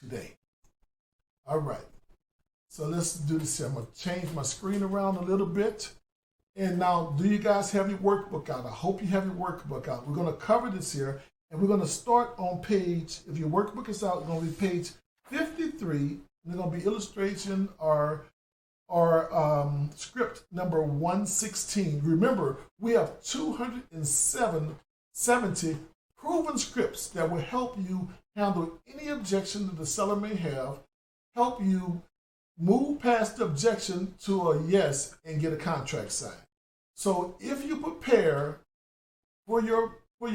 today. All right. So let's do this here. I'm going to change my screen around a little bit. And now, do you guys have your workbook out? I hope you have your workbook out. We're going to cover this here, and we're going to start on page, if your workbook is out, it's going to be page 53. And there's going to be illustration or script number 116. Remember, we have 270 proven scripts that will help you handle any objection that the seller may have, help you move past the objection to a yes and get a contract signed. So if you prepare for your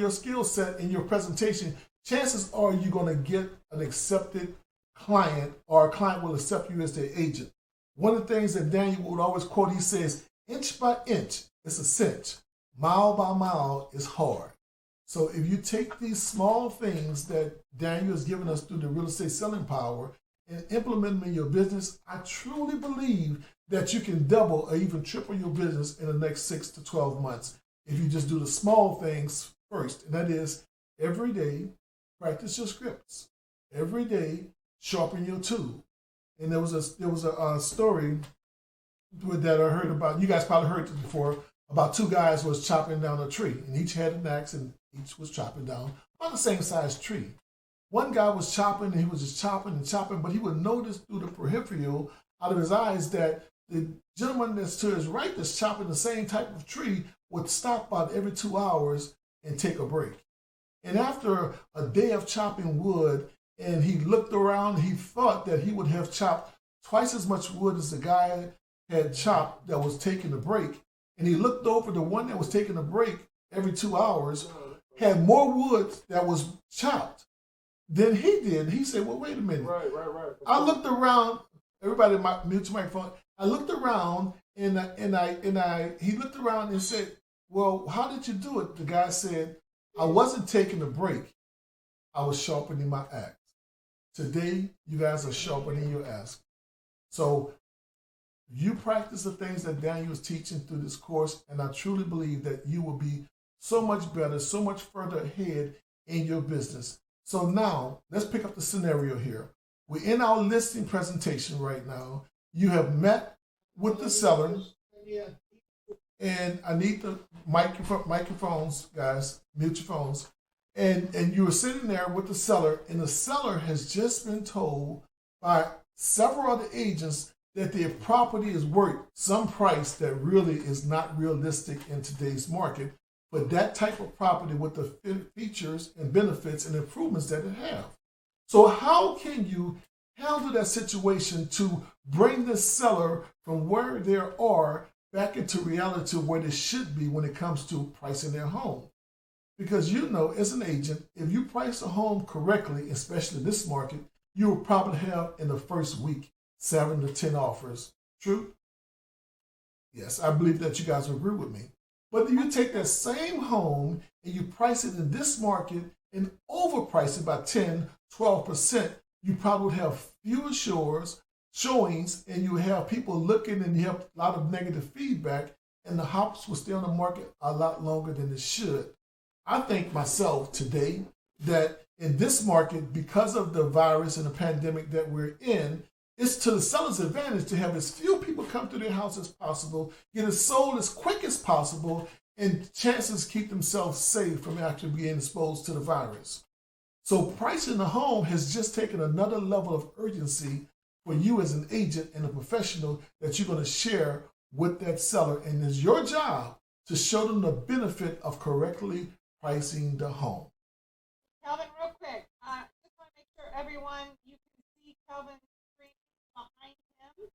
skill set in your presentation, chances are you're going to get an accepted client, or a client will accept you as their agent. One of the things that Daniel would always quote, he says, inch by inch, it's a cinch. Mile by mile is hard. So if you take these small things that Daniel has given us through the real estate selling power and implement them in your business, I truly believe that you can double or even triple your business in the next 6 to 12 months if you just do the small things first. And that is, every day, practice your scripts. Every day, sharpen your tool. And there was a story that I heard about. You guys probably heard this before, about two guys was chopping down a tree, and each had an axe, and each was chopping down about the same size tree. One guy was chopping, and he was just chopping and chopping, but he would notice through the peripheral out of his eyes that the gentleman that's to his right that's chopping the same type of tree would stop about every 2 hours and take a break. And after a day of chopping wood, and he looked around, he thought that he would have chopped twice as much wood as the guy had chopped that was taking a break. And he looked over, the one that was taking a break every 2 hours had more wood that was chopped than he did. He said, well, wait a minute. Right. I looked around, everybody mute your microphone. I looked around he looked around and said, well, how did you do it? The guy said, I wasn't taking a break. I was sharpening my axe. Today, you guys are sharpening your axe. So you practice the things that Daniel is teaching through this course, and I truly believe that you will be so much better, so much further ahead in your business. So now, let's pick up the scenario here. We're in our listing presentation right now. You have met with the seller, and I need the microphones, guys, mute your phones. And you were sitting there with the seller, and the seller has just been told by several other agents that their property is worth some price that really is not realistic in today's market, but that type of property with the features and benefits and improvements that it have. So how can you handle that situation to bring this seller from where they are back into reality where they should be when it comes to pricing their home? Because you know, as an agent, if you price a home correctly, especially in this market, you will probably have in the first week 7 to 10 offers. True? Yes, I believe that you guys will agree with me. But if you take that same home and you price it in this market and overprice it by 10, 12%, you probably would have fewer showings, and you have people looking, and you have a lot of negative feedback, and the house will stay on the market a lot longer than it should. I think myself today that in this market, because of the virus and the pandemic that we're in, it's to the seller's advantage to have as few people come to their house as possible, get it sold as quick as possible, and chances keep themselves safe from actually being exposed to the virus. So pricing the home has just taken another level of urgency for you as an agent and a professional that you're going to share with that seller. And it's your job to show them the benefit of correctly pricing the home. Kelvin, real quick, just want to make sure everyone, you can see Kelvin's screen behind him.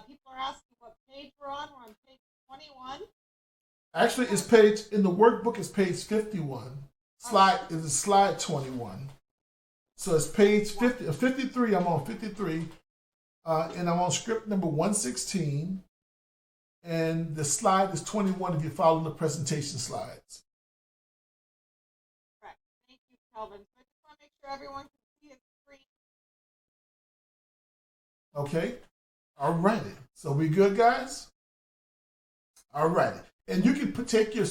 People are asking what page we're on. We're on page 21. Actually, it's page, in the workbook, it's page 51. Slide 21. So it's page 53, I'm on 53, and I'm on script number 116, and the slide is 21 if you're following the presentation slides. Correct. Thank you, Kelvin. So I just want to make sure everyone can see his screen. Okay, all righty. So we good, guys? All righty. And you can take your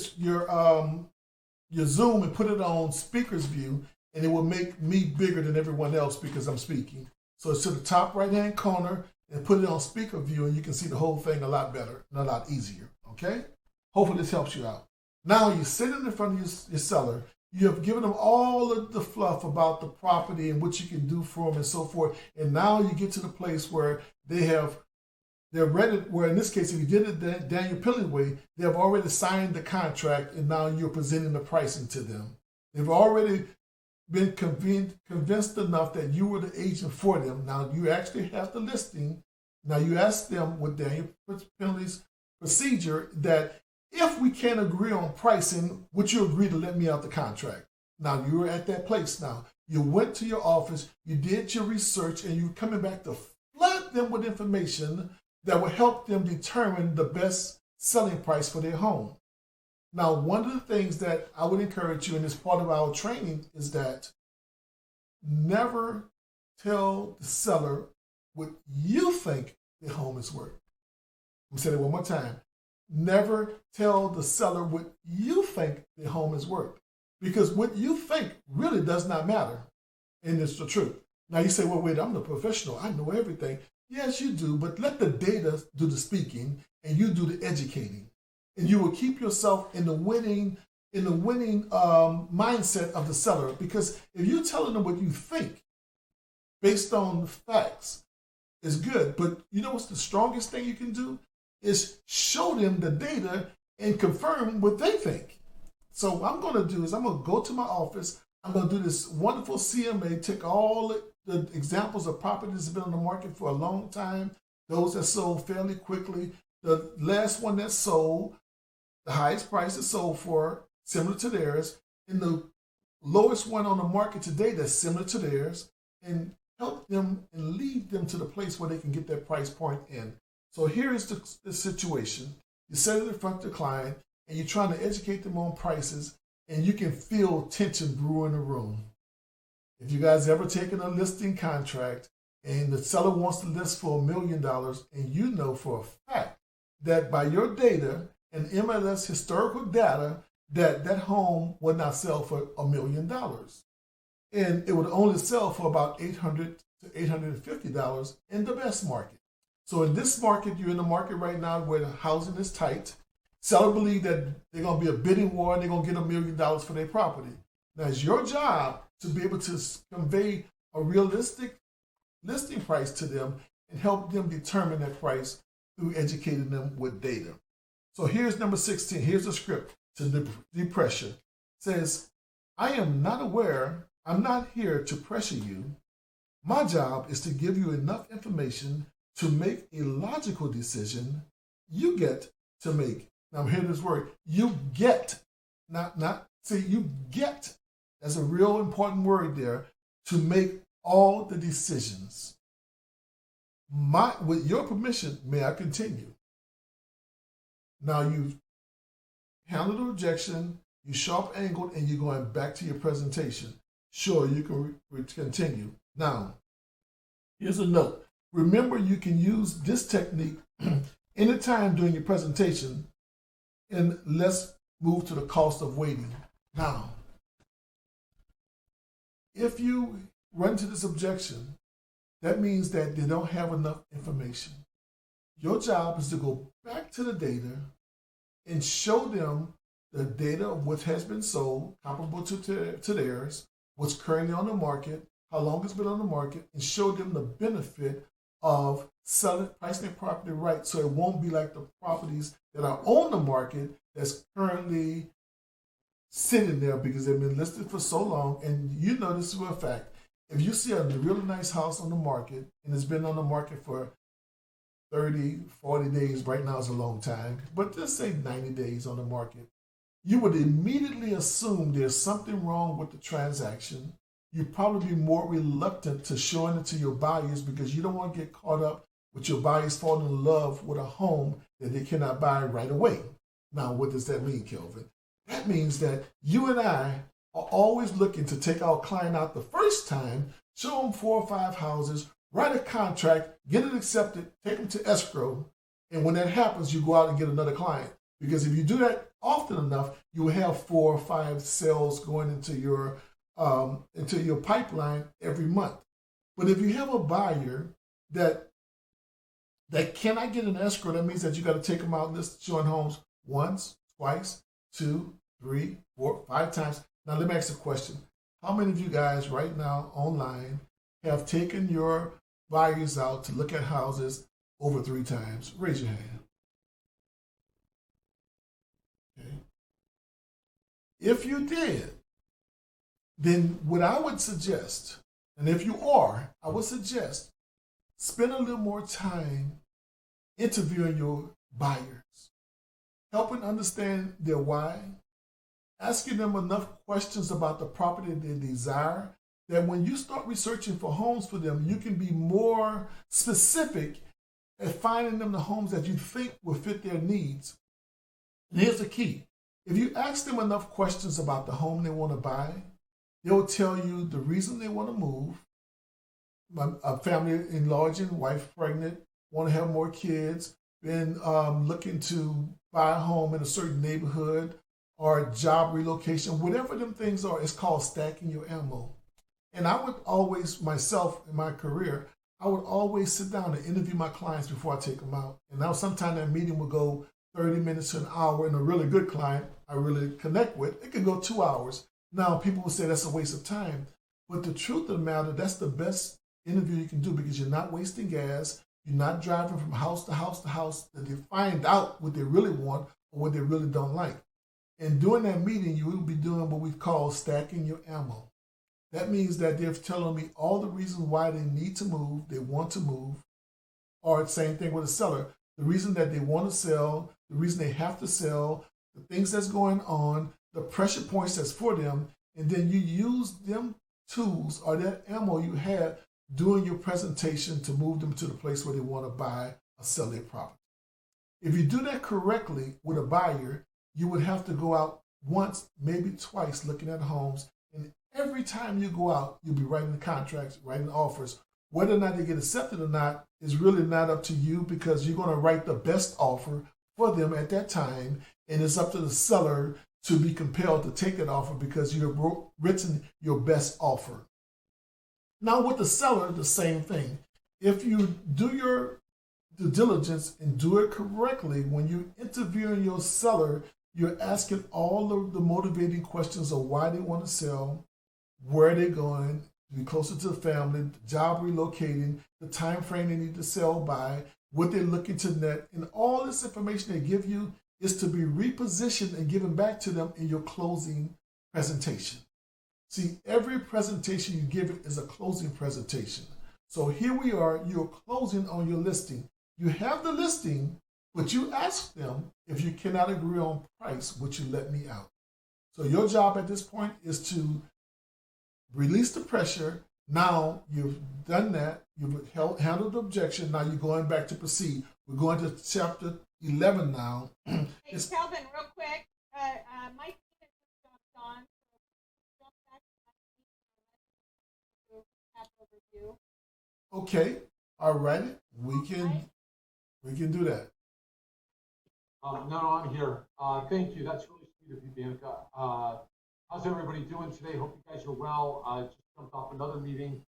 Zoom and put it on speaker's view, and it will make me bigger than everyone else because I'm speaking. So it's to the top right-hand corner, and put it on speaker view, and you can see the whole thing a lot better and a lot easier, okay? Hopefully this helps you out. Now you're sitting in front of your seller. You have given them all of the fluff about the property and what you can do for them and so forth. And now you get to the place where they're ready, where in this case, if you did it the Daniel Pilley way, they have already signed the contract, and now you're presenting the pricing to them. They've already been convinced enough that you were the agent for them. Now you actually have the listing. Now you ask them with Daniel Pilley's procedure that if we can't agree on pricing, would you agree to let me out the contract? Now you're at that place now. You went to your office, you did your research, and you're coming back to flood them with information that will help them determine the best selling price for their home. Now, one of the things that I would encourage you in this part of our training is that never tell the seller what you think the home is worth. Let me say that one more time. Never tell the seller what you think the home is worth, because what you think really does not matter, and it's the truth. Now you say, well, wait, I'm the professional. I know everything. Yes, you do, but let the data do the speaking and you do the educating. And you will keep yourself in the winning mindset of the seller, because if you're telling them what you think based on the facts, it's good. But you know what's the strongest thing you can do? Is show them the data and confirm what they think. So what I'm going to do is I'm going to go to my office. I'm going to do this wonderful CMA, take all the examples of properties that have been on the market for a long time, those that sold fairly quickly, the last one that sold, the highest price it sold for, similar to theirs, and the lowest one on the market today that's similar to theirs, and help them and lead them to the place where they can get their price point in. So here is the situation. You set it in front of the client, and you're trying to educate them on prices, and you can feel tension brew in the room. If you guys ever taken a listing contract and the seller wants to list for $1 million, and you know for a fact that by your data and MLS historical data that home would not sell for $1 million, and it would only sell for about $800 to $850 in the best market. So in this market, you're in the market right now where the housing is tight. Seller believe that they're going to be a bidding war and they're going to get $1 million for their property. Now it's your job to be able to convey a realistic listing price to them and help them determine that price through educating them with data. So here's number 16. Here's the script to Depressurizing. It says, I'm not here to pressure you. My job is to give you enough information to make a logical decision you get to make. Now I'm hearing this word, you get, you get. That's a real important word there, to make all the decisions. With your permission, may I continue? Now you've handled the objection, you sharp angled, and you're going back to your presentation. Sure, you can continue. Now, here's a note. Remember, you can use this technique anytime during your presentation, and let's move to the cost of waiting. Now, if you run to this objection, that means that they don't have enough information. Your job is to go back to the data and show them the data of what has been sold, comparable to theirs, what's currently on the market, how long it's been on the market, and show them the benefit of selling, pricing their property right, so it won't be like the properties that are on the market that's currently sitting there because they've been listed for so long. And you know this is a fact. If you see a really nice house on the market and it's been on the market for 30, 40 days, right now is a long time, but just say 90 days on the market, you would immediately assume there's something wrong with the transaction. You'd probably be more reluctant to showing it to your buyers because you don't want to get caught up with your buyers falling in love with a home that they cannot buy right away. Now, what does that mean, Kelvin? That means that you and I are always looking to take our client out the first time, show them 4 or 5 houses, write a contract, get it accepted, take them to escrow, and when that happens, you go out and get another client. Because if you do that often enough, you will have 4 or 5 sales going into your into your pipeline every month. But if you have a buyer that cannot get an escrow, that means that you got to take them out and list showing homes once, twice, 2, 3, 4, 5 times. Now let me ask a question. How many of you guys right now online have taken your buyers out to look at houses over 3 times? Raise your hand. Okay. If you did, then what I would suggest, and if you are, I would suggest spend a little more time interviewing your buyers, helping understand their why, asking them enough questions about the property they desire, that when you start researching for homes for them, you can be more specific at finding them the homes that you think will fit their needs. And here's the key. If you ask them enough questions about the home they want to buy, they'll tell you the reason they want to move, a family enlarging, wife pregnant, want to have more kids, been looking to buy a home in a certain neighborhood, or job relocation, whatever them things are, it's called stacking your ammo. And I would always, myself in my career, I would always sit down and interview my clients before I take them out. And now sometimes that meeting would go 30 minutes to an hour, and a really good client I really connect with, it could go 2 hours. Now people will say that's a waste of time. But the truth of the matter, that's the best interview you can do, because you're not wasting gas, you're not driving from house to house to house that they find out what they really want or what they really don't like. And during that meeting, you will be doing what we call stacking your ammo. That means that they're telling me all the reasons why they need to move, they want to move, or same thing with a seller. The reason that they want to sell, the reason they have to sell, the things that's going on, the pressure points that's for them, and then you use them tools or that ammo you had during your presentation to move them to the place where they want to buy or sell their property. If you do that correctly with a buyer, you would have to go out once, maybe twice, looking at homes. And every time you go out, you'll be writing the contracts, writing offers. Whether or not they get accepted or not is really not up to you, because you're going to write the best offer for them at that time. And it's up to the seller to be compelled to take that offer because you've written your best offer. Now with the seller, the same thing. If you do your due diligence and do it correctly, when you're interviewing your seller, you're asking all of the motivating questions of why they want to sell, where they're going, to be closer to the family, the job relocating, the time frame they need to sell by, what they're looking to net, and all this information they give you is to be repositioned and given back to them in your closing presentation. See, every presentation you give it is a closing presentation. So here we are, you're closing on your listing. You have the listing, but you ask them, if you cannot agree on price, would you let me out? So your job at this point is to release the pressure. Now you've done that, you've handled the objection, now you're going back to proceed. We're going to chapter 11 now. Hey, Kelvin, real quick, Mike just jumped on, so jump back to chapter review. Okay, all righty, we can do that. No, I'm here. Thank you. That's really sweet of you, Bianca. How's everybody doing today? Hope you guys are well. I just jumped off another meeting.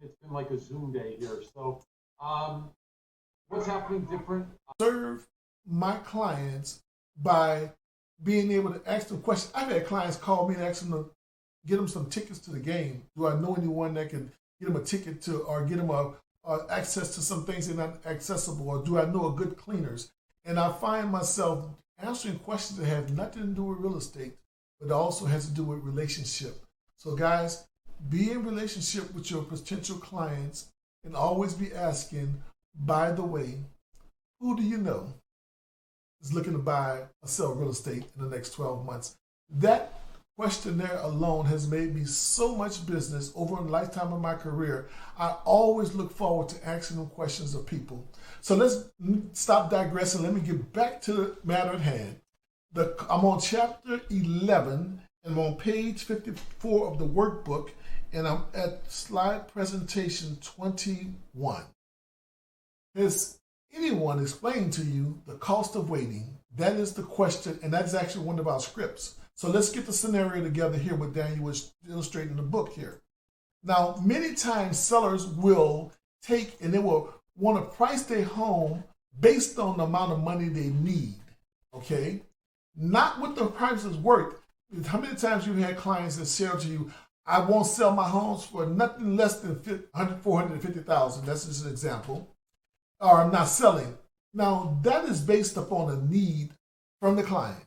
It's been like a Zoom day here. So what's happening different? Serve my clients by being able to ask them questions. I've had clients call me and ask them to get them some tickets to the game. Do I know anyone that can get them a ticket to, or get them access to some things that are not accessible, or do I know a good cleaners? And I find myself answering questions that have nothing to do with real estate, but also has to do with relationship. So guys, be in relationship with your potential clients and always be asking, by the way, who do you know is looking to buy or sell real estate in the next 12 months? That questionnaire alone has made me so much business over a lifetime of my career. I always look forward to asking them questions of people. So let's stop digressing. Let me get back to the matter at hand. I'm on chapter 11, and I'm on page 54 of the workbook, and I'm at slide presentation 21. Has anyone explained to you the cost of waiting? That is the question, and that's actually one of our scripts. So let's get the scenario together here what Daniel was illustrating in the book here. Now, many times sellers will take and they will want to price their home based on the amount of money they need, okay? Not what the price is worth. How many times you had clients that say to you, I won't sell my homes for nothing less than $450,000. That's just an example. Or I'm not selling. Now, that is based upon a need from the client.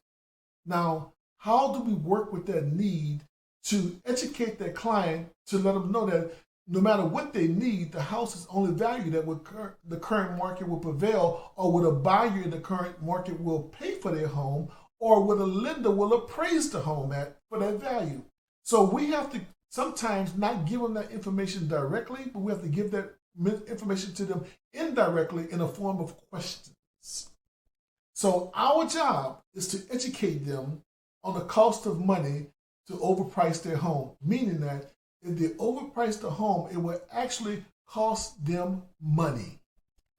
Now, how do we work with that need to educate that client to let them know that no matter what they need, the house is only valued at what the current market will prevail, or what a buyer in the current market will pay for their home, or what a lender will appraise the home at for that value. So we have to sometimes not give them that information directly, but we have to give that information to them indirectly in a form of questions. So our job is to educate them on the cost of money to overprice their home, meaning that if they overprice the home, it will actually cost them money.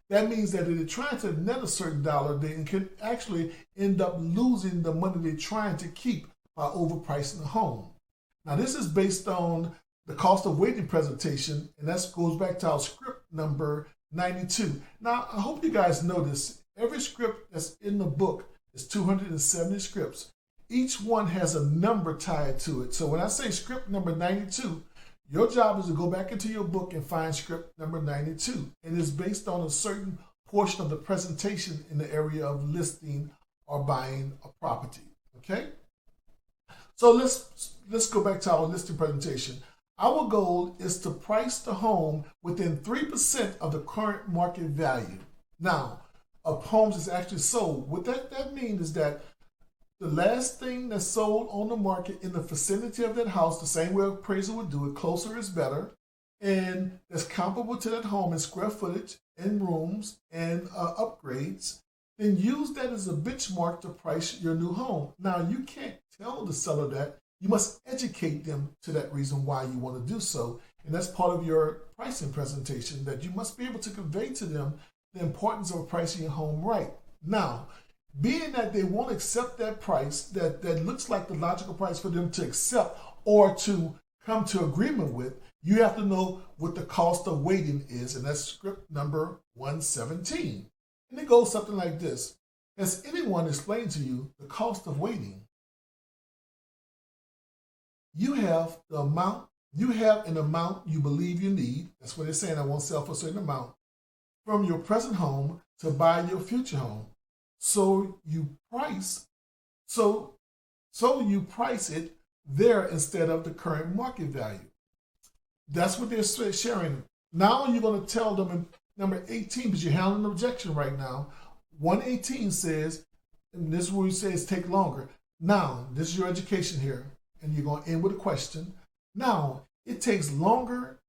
That means that if they're trying to net a certain dollar, they can actually end up losing the money they're trying to keep by overpricing the home. Now, this is based on the cost of waiting presentation, and that goes back to our script number 92. Now, I hope you guys know this. Every script that's in the book is 270 scripts. Each one has a number tied to it. So when I say script number 92, your job is to go back into your book and find script number 92. And it's based on a certain portion of the presentation in the area of listing or buying a property. Okay? So let's go back to our listing presentation. Our goal is to price the home within 3% of the current market value. Now, of homes is actually sold. What that means is that the last thing that's sold on the market in the vicinity of that house, the same way appraiser would do it, closer is better, and that's comparable to that home in square footage and rooms and upgrades, then use that as a benchmark to price your new home. Now, you can't tell the seller that. You must educate them to that reason why you want to do so. And that's part of your pricing presentation, that you must be able to convey to them the importance of pricing your home right. Now, being that they won't accept that price, that looks like the logical price for them to accept or to come to agreement with, you have to know what the cost of waiting is, and that's script number 117. And it goes something like this. Has anyone explained to you the cost of waiting? You have an amount you believe you need. That's what they're saying. I won't sell for a certain amount from your present home to buy your future home. So you price it there instead of the current market value. That's what they're sharing. Now you're going to tell them in number 18, because you're handling an objection right now. 118 says, and this is where it says take longer. Now, this is your education here, and you're going to end with a question. Now, it takes longer.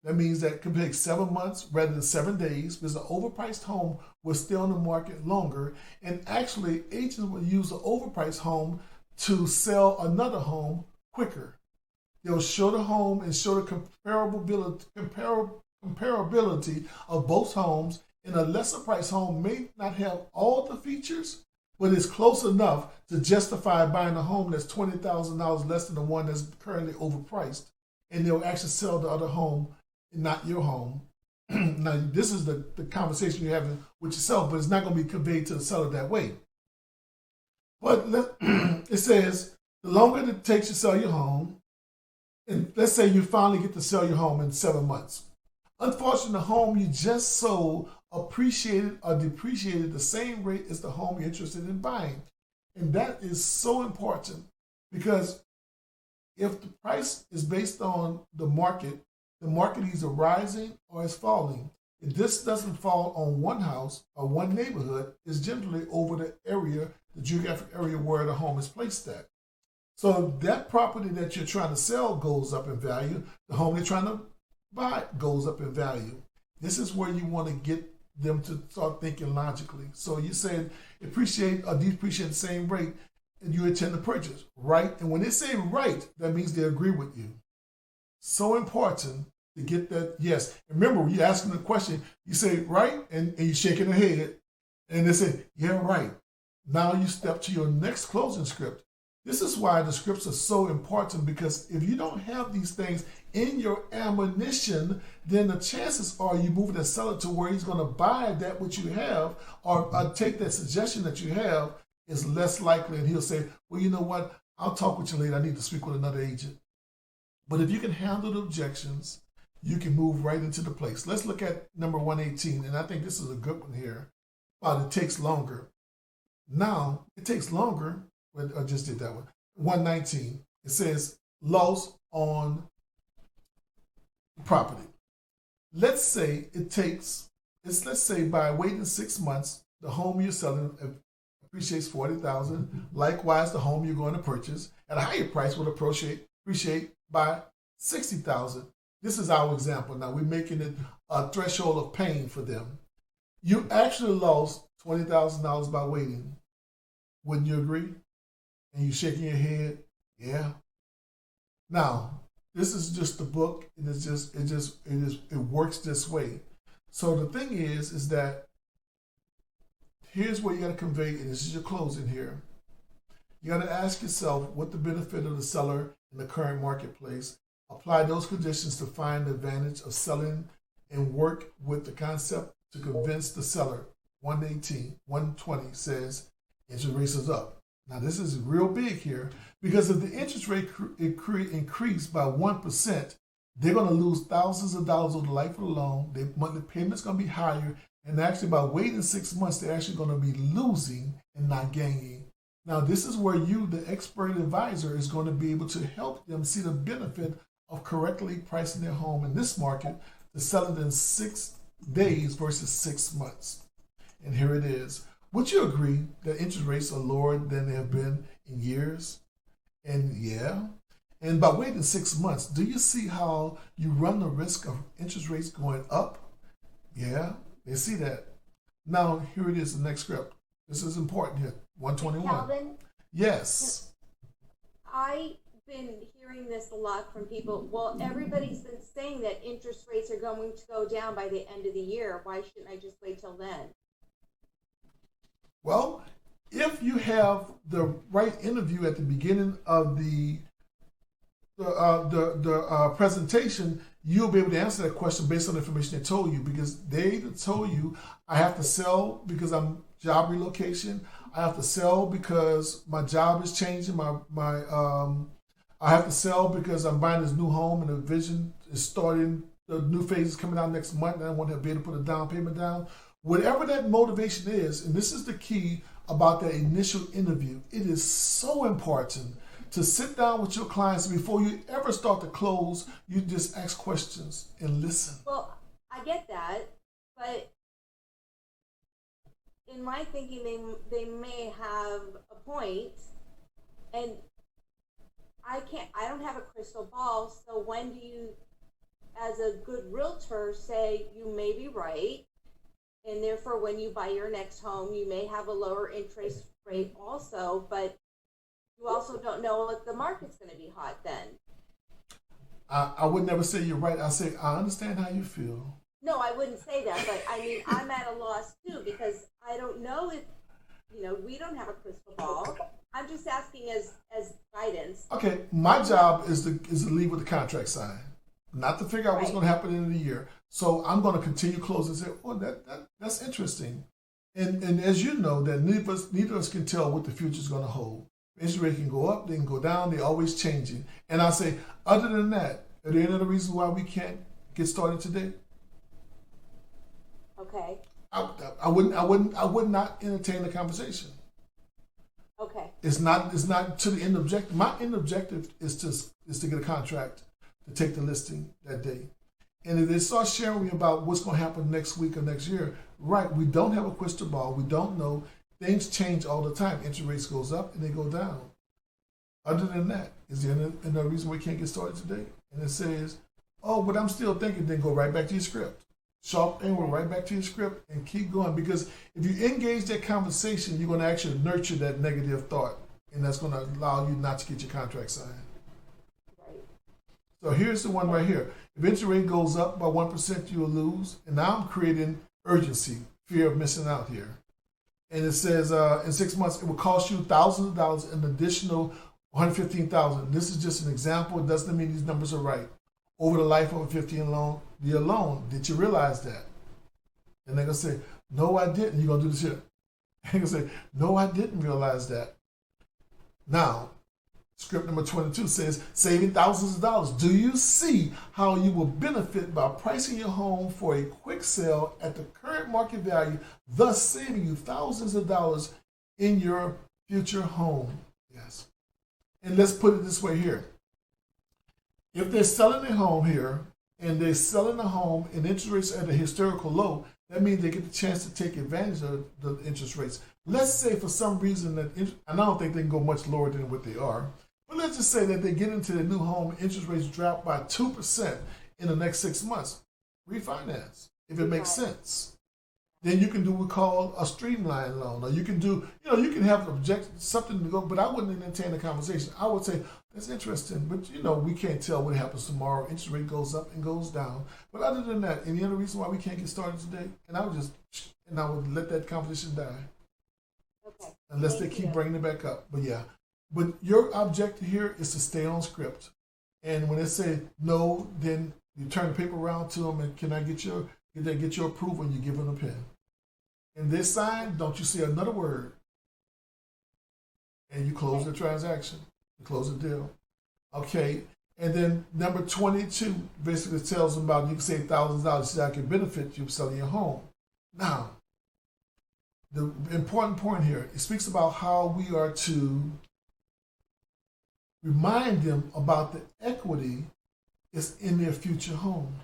That means that it could take 7 months rather than 7 days, because the overpriced home will stay on the market longer. And actually, agents will use the overpriced home to sell another home quicker. They'll show the home and show the comparability of both homes, and a lesser priced home may not have all the features, but it's close enough to justify buying a home that's $20,000 less than the one that's currently overpriced. And they'll actually sell the other home, not your home. Now, this is the conversation you're having with yourself, but it's not going to be conveyed to the seller that way. But it says, the longer it takes to sell your home, and let's say you finally get to sell your home in 7 months. Unfortunately, the home you just sold appreciated or depreciated the same rate as the home you're interested in buying. And that is so important, because if the price is based on the market is either rising or it's falling. If this doesn't fall on one house or one neighborhood, it's generally over the area, the geographic area where the home is placed at. So that property that you're trying to sell goes up in value. The home you're trying to buy goes up in value. This is where you want to get them to start thinking logically. So you said appreciate or depreciate the same rate, and you intend to purchase, right? And when they say right, that means they agree with you. So important to get that yes. Remember, when you're asking the question, you say right, and you're shaking the head, and they say, yeah, right. Now you step to your next closing script. This is why the scripts are so important, because if you don't have these things in your ammunition, then the chances are you move the seller to where he's going to buy that which you have, or take that suggestion that you have, is less likely. And he'll say, well, you know what? I'll talk with you later. I need to speak with another agent. But if you can handle the objections, you can move right into the place. Let's look at number 118. And I think this is a good one here. It takes longer. Now, it takes longer. I just did that one. 119. It says loss on property. Let's say let's say by waiting 6 months, the home you're selling appreciates $40,000. Likewise, the home you're going to purchase at a higher price will appreciate by $60,000. This is our example. Now we're making it a threshold of pain for them. You actually lost $20,000 by waiting. Wouldn't you agree? And you shaking your head, yeah. Now, this is just the book. It works this way. So the thing is that here's what you got to convey, and this is your closing here. You got to ask yourself what the benefit of the seller in the current marketplace. Apply those conditions to find the advantage of selling, and work with the concept to convince the seller. 118, 120 says interest rates is up. Now this is real big here, because if the interest rate increase by 1%, they're going to lose thousands of dollars over the life of the loan. Their monthly payment's going to be higher, and actually by waiting 6 months, they're actually going to be losing and not gaining. Now this is where you, the expert advisor, is going to be able to help them see the benefit of correctly pricing their home in this market to sell it in 6 days versus 6 months. And here it is. Would you agree that interest rates are lower than they have been in years? And yeah. And by waiting 6 months, do you see how you run the risk of interest rates going up? Yeah, they see that. Now, here it is, the next script. This is important here. 121. Calvin? Yes. I've been hearing this a lot from people. Well, everybody's been saying that interest rates are going to go down by the end of the year. Why shouldn't I just wait till then? Well, if you have the right interview at the beginning of the presentation, you'll be able to answer that question based on the information they told you, because they told you, I have to sell because I'm job relocation. I have to sell because my job is changing. I have to sell because I'm buying this new home and the vision is starting. The new phase is coming out next month, and I want to be able to put a down payment down. Whatever that motivation is, and this is the key about that initial interview, it is so important to sit down with your clients before you ever start to close. You just ask questions and listen. Well, I get that, but in my thinking, they may have a point, and I don't have a crystal ball, so when do you, as a good realtor, say you may be right, and therefore when you buy your next home, you may have a lower interest rate also, but you also don't know if the market's going to be hot then. I would never say you're right. I say, I understand how you feel. No, I wouldn't say that, but I mean, I'm at a loss too, because I don't know if, we don't have a crystal ball. I'm just asking as guidance. Okay, my job is to leave with the contract signed, not to figure out what's going to happen in the year. So I'm going to continue closing and say, oh, that's interesting. And as you know, that neither of us can tell what the future is going to hold. Interest rate can go up, they can go down, they're always changing. And I say, other than that, are there any other reasons why we can't get started today? Okay. I would not entertain the conversation. Okay. It's not to the end objective. My end objective is to get a contract to take the listing that day. And if they start sharing me about what's going to happen next week or next year, right, we don't have a crystal ball. We don't know. Things change all the time. Interest rates goes up and they go down. Other than that, is there another reason we can't get started today? And it says, oh, but I'm still thinking, then go right back to your script. Sharp angle right back to your script and keep going. Because if you engage that conversation, you're going to actually nurture that negative thought. And that's going to allow you not to get your contract signed. So here's the one right here. If interest rate goes up by 1%, you'll lose. And now I'm creating urgency, fear of missing out here. And it says in 6 months, it will cost you thousands of dollars in additional $115,000. This is just an example. It doesn't mean these numbers are right. Over the life of a 15-year loan, did you realize that? And they're gonna say, no, I didn't. You're gonna do this here. They're gonna say, no, I didn't realize that. Now, script number 22 says, saving thousands of dollars. Do you see how you will benefit by pricing your home for a quick sale at the current market value, thus saving you thousands of dollars in your future home? Yes. And let's put it this way here. If they're selling a home here and they're selling a home and interest rates at a historical low, that means they get the chance to take advantage of the interest rates. Let's say for some reason that, and I don't think they can go much lower than what they are, but let's just say that they get into their new home, interest rates drop by 2% in the next 6 months. Refinance, if it makes sense. Then you can do what we call a streamline loan, or you can do, you can have something to go, but I wouldn't entertain the conversation. I would say, that's interesting, but we can't tell what happens tomorrow. Interest rate goes up and goes down. But other than that, any other reason why we can't get started today? And I would let that conversation die. Okay. Unless they keep bringing it back up. But yeah. But your objective here is to stay on script. And when they say no, then you turn the paper around to them and can I get your approval, and you give them a pen. And they sign, don't you say another word. And you close the transaction. You close the deal. Okay. And then number 22 basically tells them about you can save thousands of dollars so I can benefit you selling your home. Now, the important point here, it speaks about how we are to remind them about the equity is in their future home.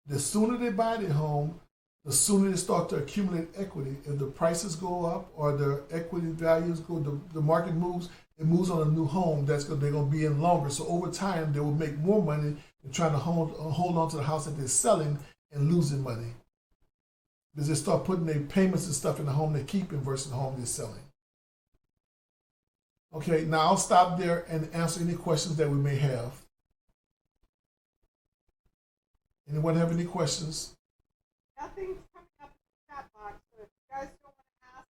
The sooner they buy their home, the sooner they start to accumulate equity. If the prices go up or the equity values go, the market moves, it moves on a new home they're going to be in longer. So over time, they will make more money than trying to hold on to the house that they're selling and losing money. Because they start putting their payments and stuff in the home they're keeping versus the home they're selling. Okay, now I'll stop there and answer any questions that we may have. Anyone have any questions? Nothing's coming up in the chat box, so if you guys don't want to ask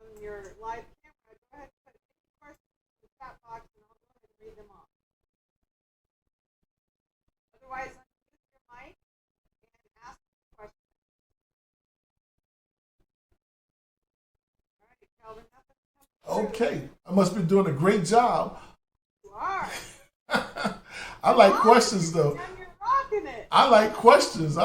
on your live camera, go ahead and put any questions in the chat box and I'll go ahead and read them off. Otherwise, unmute your mic and ask a question. All right, Calvin, nothing's coming through. Okay, I must be doing a great job. You are. I like questions though. And you're rocking it. I like questions.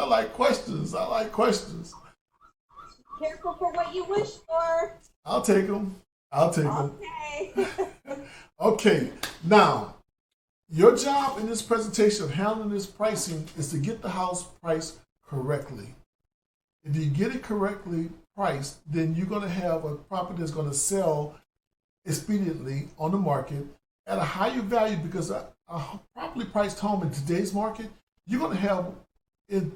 Careful for what you wish for. I'll take them. Okay. Okay, now, your job in this presentation of handling this pricing is to get the house priced correctly. If you get it correctly priced, then you're going to have a property that's going to sell expediently on the market at a higher value, because a properly priced home in today's market, you're going to have in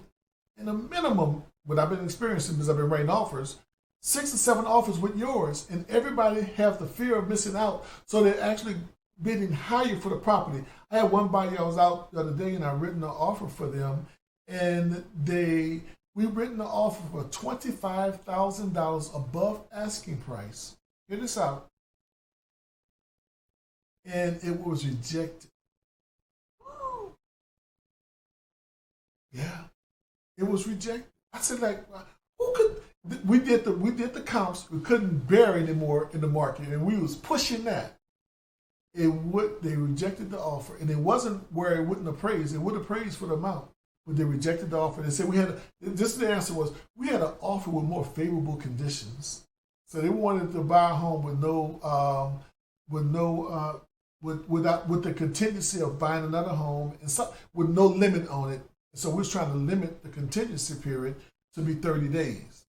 a minimum, what I've been experiencing because I've been writing offers, 6 to 7 offers with yours, and everybody have the fear of missing out, so they're actually bidding higher for the property. I had one buyer, I was out the other day and I written an offer for them, and we written an offer for $25,000 above asking price. Hear this out. And it was rejected. Yeah, it was rejected. I said, like, who could? We did the comps. We couldn't bear anymore in the market, and we was pushing that. They rejected the offer, and it wasn't where it wouldn't appraise. It would appraise for the amount, but they rejected the offer. They said the answer was we had an offer with more favorable conditions. So they wanted to buy a home with the contingency of buying another home and with no limit on it. So we was trying to limit the contingency period to be 30 days.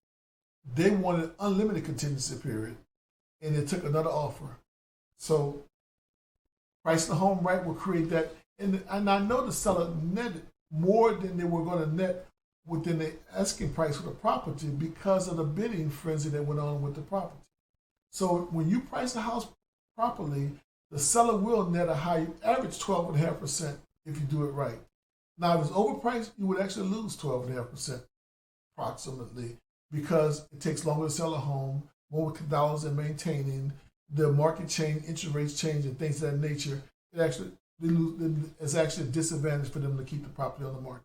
They wanted unlimited contingency period, and they took another offer. So pricing the home right will create that. And I know the seller netted more than they were going to net within the asking price for the property because of the bidding frenzy that went on with the property. So when you price the house properly, the seller will net a high average 12.5% if you do it right. Now, if it's overpriced, you would actually lose 12.5% approximately, because it takes longer to sell a home, more dollars in maintaining, the market change, interest rates change, and things of that nature, it's actually a disadvantage for them to keep the property on the market.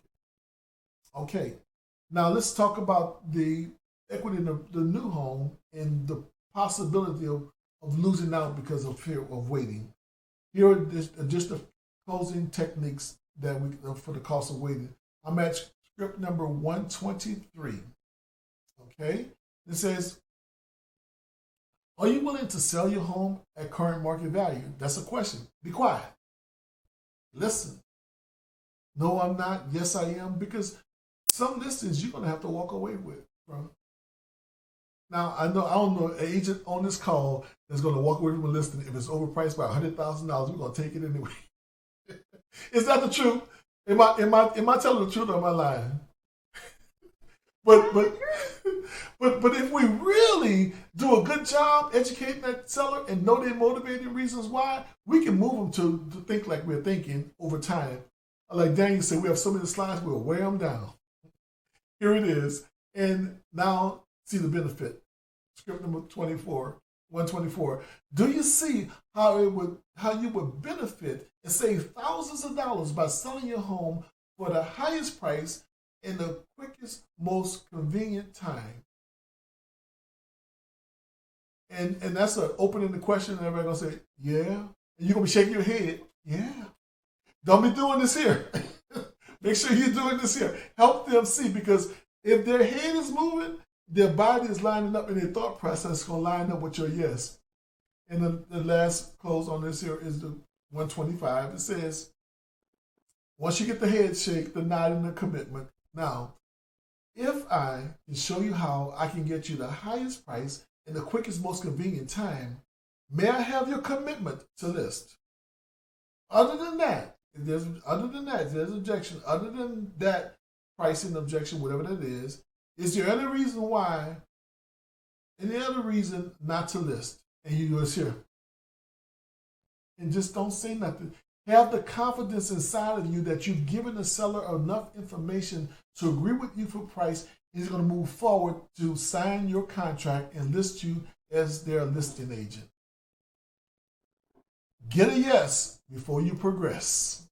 Okay, now let's talk about the equity in the new home and the possibility of losing out because of fear of waiting. Here are just the closing techniques that we for the cost of waiting. I'm at script number 123. Okay, it says, are you willing to sell your home at current market value? That's a question. Be quiet. Listen. No, I'm not. Yes, I am. Because some listings you're going to have to walk away with from. Now, I don't know an agent on this call that's going to walk away from a listing if it's overpriced by $100,000. We're going to take it anyway. Is that the truth? Am I telling the truth or am I lying? But if we really do a good job educating that seller and know their motivating reasons why, we can move them to think like we're thinking over time. Like Daniel said, we have so many slides, we'll wear them down. Here it is. And now see the benefit. Script number 124. Do you see how you would benefit and save thousands of dollars by selling your home for the highest price in the quickest, most convenient time? And that's an opening the question, and everybody's gonna say, yeah. And you're gonna be shaking your head, yeah. Don't be doing this here. Make sure you're doing this here. Help them see, because if their head is moving, their body is lining up, and their thought process is gonna line up with your yes. And the last close on this here is the 125. It says, once you get the head shake, the nod, and the commitment, now, if I can show you how I can get you the highest price in the quickest, most convenient time, may I have your commitment to list? Other than that, if there's objection, other than that pricing objection, whatever that is there any other reason not to list? And you just here. And just don't say nothing. Have the confidence inside of you that you've given the seller enough information to agree with you for price. He's going to move forward to sign your contract and list you as their listing agent. Get a yes before you progress.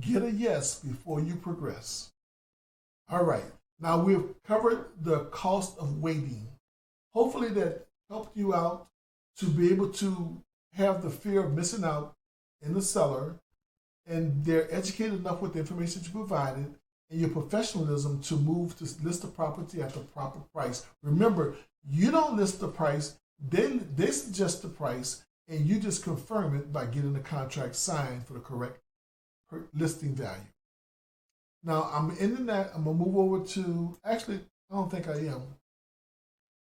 Get a yes before you progress. All right. Now we've covered the cost of waiting. Hopefully that helped you out to be able to have the fear of missing out in the seller, and they're educated enough with the information that you provided and your professionalism to move to list the property at the proper price. Remember, you don't list the price, they suggest the price, and you just confirm it by getting the contract signed for the correct listing value. Now, I'm ending that. I'm going to move over to, actually, I don't think I am.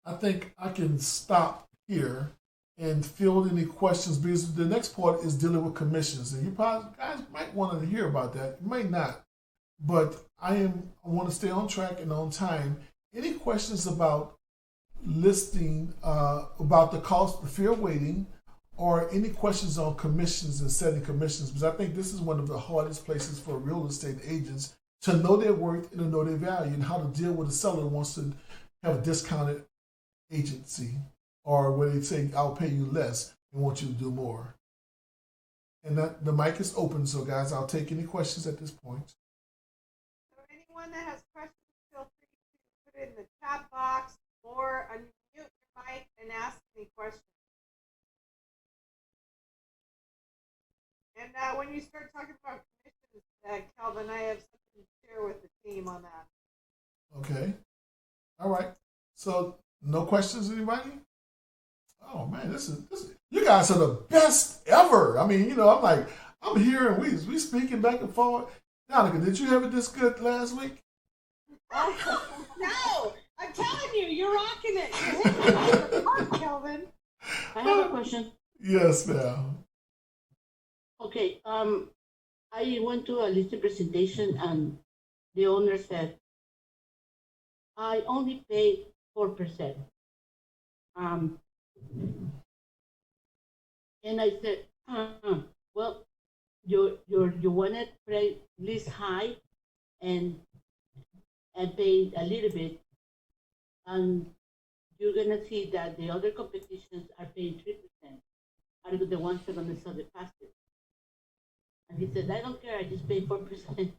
I think I can stop here and field any questions, because the next part is dealing with commissions. And you guys might want to hear about that. You may not. But I want to stay on track and on time. Any questions about listing, about the cost, the fear of waiting, or any questions on commissions and setting commissions? Because I think this is one of the hardest places for real estate agents to know their worth and to know their value, and how to deal with a seller who wants to have a discounted agency, or where they say, I'll pay you less and want you to do more. And that the mic is open, so guys, I'll take any questions at this point. So anyone that has questions, feel free to put it in the chat box or unmute your mic and ask me questions. And when you start talking about commissions, Kelvin, I have something to share with the team on that. Okay. All right. So no questions, anybody? Oh man, this is you guys are the best ever. I mean, I'm here and we speaking back and forth. Monica, did you have it this good last week? No, I'm telling you, you're rocking it. You're hitting it out of the park, Kelvin. I have a question. Yes, ma'am. Okay, I went to a listing presentation and the owner said, I only pay 4%. And I said, well, you want to pay list high and pay a little bit, and you're gonna see that the other competitions are paying 3%. Are the ones that are gonna sell the fastest. And he said, I don't care, I just pay 4%.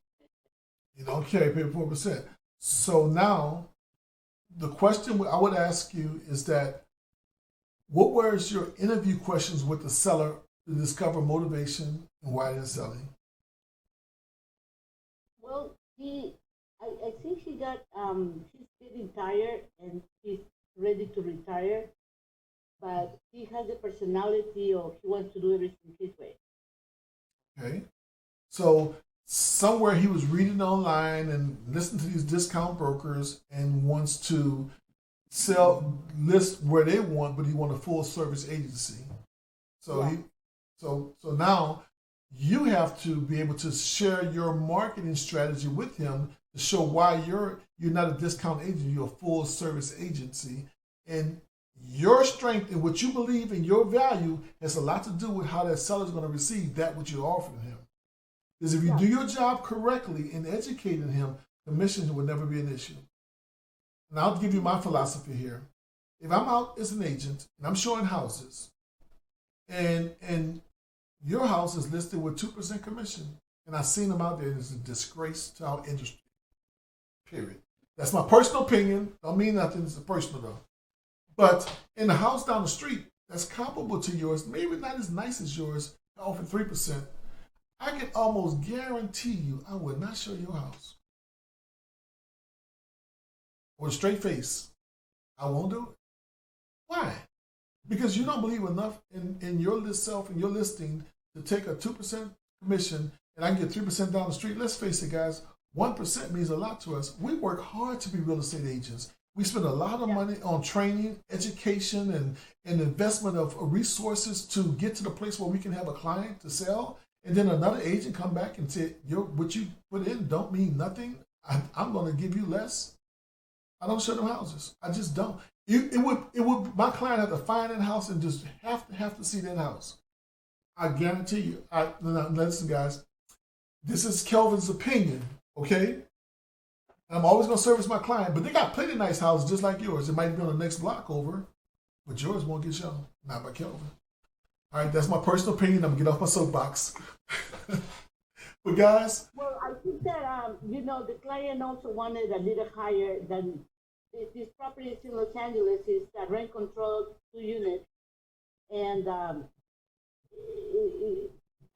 You don't care, pay 4%. So now, the question I would ask you is that, what were your interview questions with the seller to discover motivation and why they're selling? Well, I think he's getting tired and he's ready to retire, but he has a personality of he wants to do everything his way. Okay. So somewhere he was reading online and listening to these discount brokers and wants to list where they want, but he wants a full service agency. So Yeah. so now you have to be able to share your marketing strategy with him to show why you're not a discount agent, you're a full service agency. And your strength and what you believe in your value has a lot to do with how that seller is going to receive that which you're offering him. Because if you do your job correctly in educating him, commissions will never be an issue. And I'll give you my philosophy here. If I'm out as an agent and I'm showing houses, and your house is listed with 2% commission, and I've seen them out there, and it's a disgrace to our industry. Period. That's my personal opinion. Don't mean nothing. It's personal though. But in the house down the street that's comparable to yours, maybe not as nice as yours, offer 3%. I can almost guarantee you I would not show your house. With a straight face. I won't do it. Why? Because you don't believe enough in your self and your listing to take a 2% commission and I can get 3% down the street. Let's face it, guys, 1% means a lot to us. We work hard to be real estate agents. We spend a lot of money on training, education, and investment of resources to get to the place where we can have a client to sell. And then another agent come back and say, what you put in don't mean nothing. I'm going to give you less. I don't show them houses. I just don't. It would. My client have to find that house and just have to see that house. I guarantee you. Listen, guys. This is Kelvin's opinion, okay? I'm always going to service my client, but they got plenty of nice houses just like yours. It might be on the next block over, but yours won't get shown. Not by Kelvin. All right, that's my personal opinion. I'm going to get off my soapbox. But guys. Well, I think that, the client also wanted a little higher than this property in Los Angeles is rent controlled 2 units. And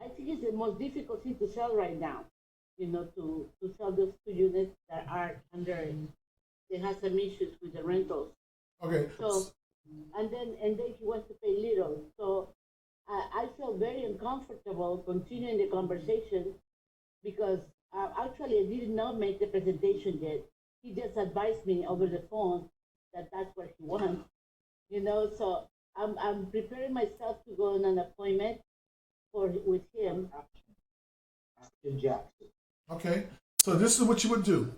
I think it's the most difficult thing to sell right now, to sell those 2 units that are under, they have some issues with the rentals. Okay. So, and then he wants to pay little. So I feel very uncomfortable continuing the conversation because actually I did not make the presentation yet. He just advised me over the phone that that's what he wants, So I'm preparing myself to go on an appointment with him. In Jackson. Okay, so this is what you would do.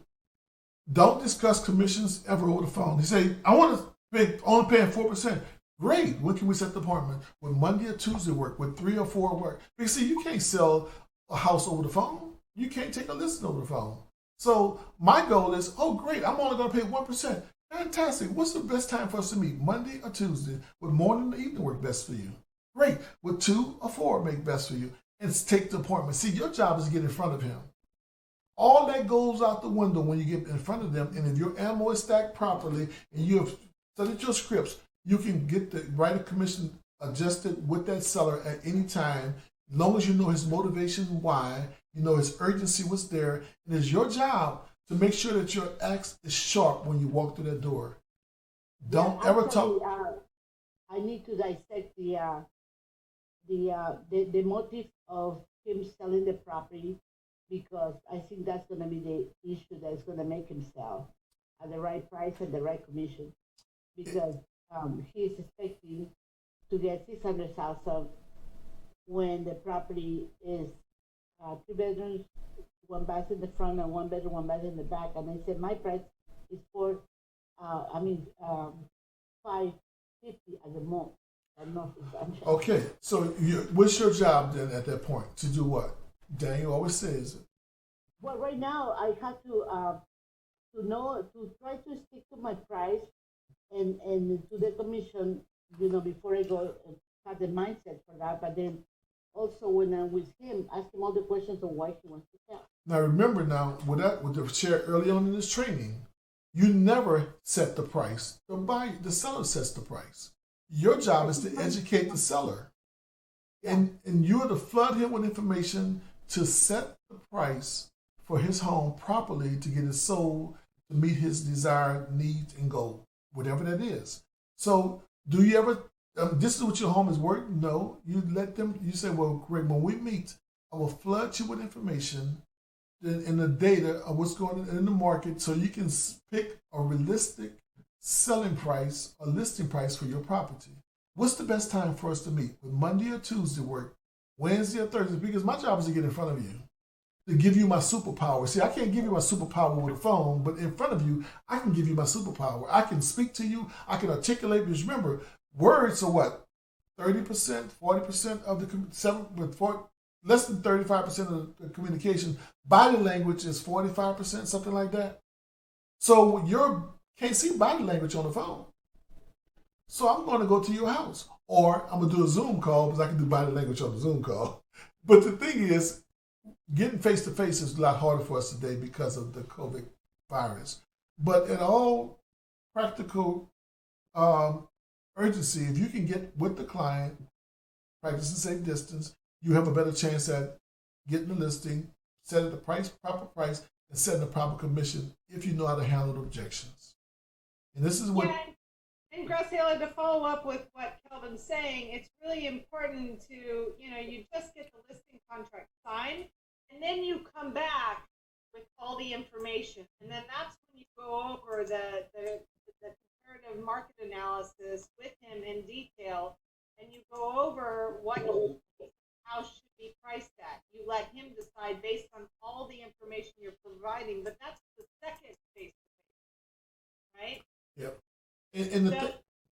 Don't discuss commissions ever over the phone. You say, I want to pay, only paying 4%. Great. When can we set the appointment? Would Monday or Tuesday work? Would 3 or 4 work? Because see, you can't sell a house over the phone. You can't take a listing over the phone. So my goal is, great, I'm only going to pay 1%. Fantastic. What's the best time for us to meet? Monday or Tuesday? Would morning or evening work best for you? Great. Would 2 or 4 make best for you? And take the appointment. See, your job is to get in front of him. All that goes out the window when you get in front of them. And if your ammo is stacked properly and you have studied your scripts, you can get the right of commission adjusted with that seller at any time, as long as you know his motivation, why, his urgency was there. And it's your job to make sure that your axe is sharp when you walk through that door. Don't ever talk. I need to dissect the motive of him selling the property, because I think that's going to be the issue that's going to make him sell at the right price and the right commission, because he is expecting to get 600,000 when the property is 3 bedrooms, 1 bath in the front, and 1 bedroom, 1 bath in the back. And I said my price is $550 at the most. Okay, so what's your job then at that point? To do what? Daniel always says. Well, right now I have to try to stick to my price and to the commission, you know, before I go, have the mindset for that. But then also when I'm with him, ask him all the questions on why he wants to sell. Now remember, now with the share early on in this training, you never set the price. The seller sets the price. Your job is to educate the seller, and you are to flood him with information to set the price for his home properly to get it sold to meet his desired needs and goal, whatever that is. So, do you ever? This is what your home is worth? No, you let them. You say, well, Greg, when we meet, I will flood you with information in the data of what's going on in the market, so you can pick a realistic selling price or listing price for your property. What's the best time for us to meet? Would Monday or Tuesday work? Wednesday or Thursday? Because my job is to get in front of you, to give you my superpower. See, I can't give you my superpower with a phone, but in front of you, I can give you my superpower. I can speak to you. I can articulate. Because remember, words are what? 30%, 40% of the less than 35% of the communication. Body language is 45%, something like that. So you can't see body language on the phone. So I'm going to go to your house, or I'm going to do a Zoom call because I can do body language on the Zoom call. But the thing is, getting face-to-face is a lot harder for us today because of the COVID virus. But in all practical urgency, if you can get with the client, practicing safe distance, you have a better chance at getting the listing, setting the proper price, and setting the proper commission if you know how to handle the objections. And this is what... Yeah, and Graciela, to follow up with what Kelvin's saying, it's really important to, you just get the listing contract signed, and then you come back with all the information. And then that's when you go over the comparative market analysis with him in detail, and you go over what house should be priced at. You let him decide based on all the information you're providing, but that's the second face-to-face, right? Yep. And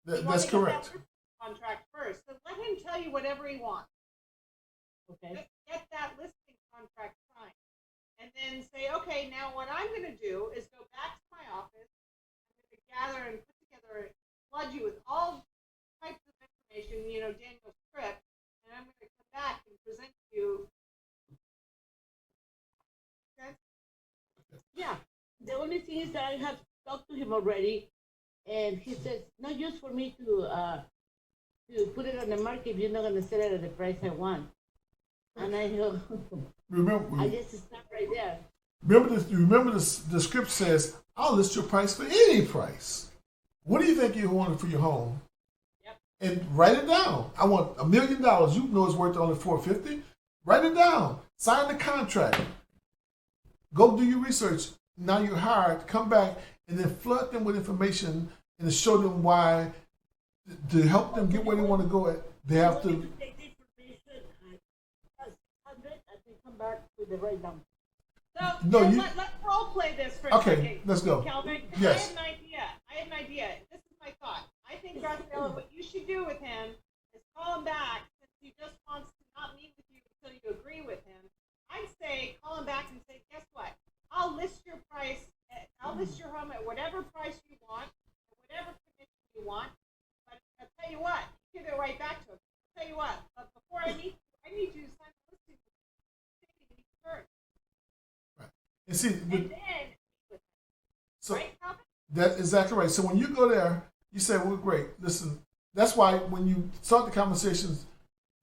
that's correct. That contract first. So let him tell you whatever he wants. Okay. Get that listing contract signed. And then say, okay, now what I'm going to do is go back to my office. I'm going to gather and put together, flood you with all types of information, Daniel's script, and I'm going to come back and present to you. Okay? Yeah. The only thing is that I have talked to him already, and he says, no use for me to put it on the market if you're not going to sell it at the price I want. And I go, I just stop right there. Remember the script says, I'll list your price for any price. What do you think you want for your home? Yep. And write it down. I want $1 million. You know it's worth only $450. Write it down. Sign the contract. Go do your research. Now you're hired. Come back and then flood them with information and to show them why, to help them get where they want to go at. They have to take the information and come back with the right number. So No, let's role play this for a second. Let's go. Calvin, Yes. I have an idea. This is my thought. I think, Graciela, what you should do with him is call him back, since he just wants to not meet with you until you agree with him. I'd say call him back and say, guess what? I'll list your price. I'll list your home at whatever price you want, at whatever commission you want. But I'll tell you what, give it right back to him. I'll tell you what, but before I meet you, I need you to sign the listing first. and see. And then, So right, Calvin? that's exactly right. So when you go there, you say, well, great. Listen, that's why when you start the conversations,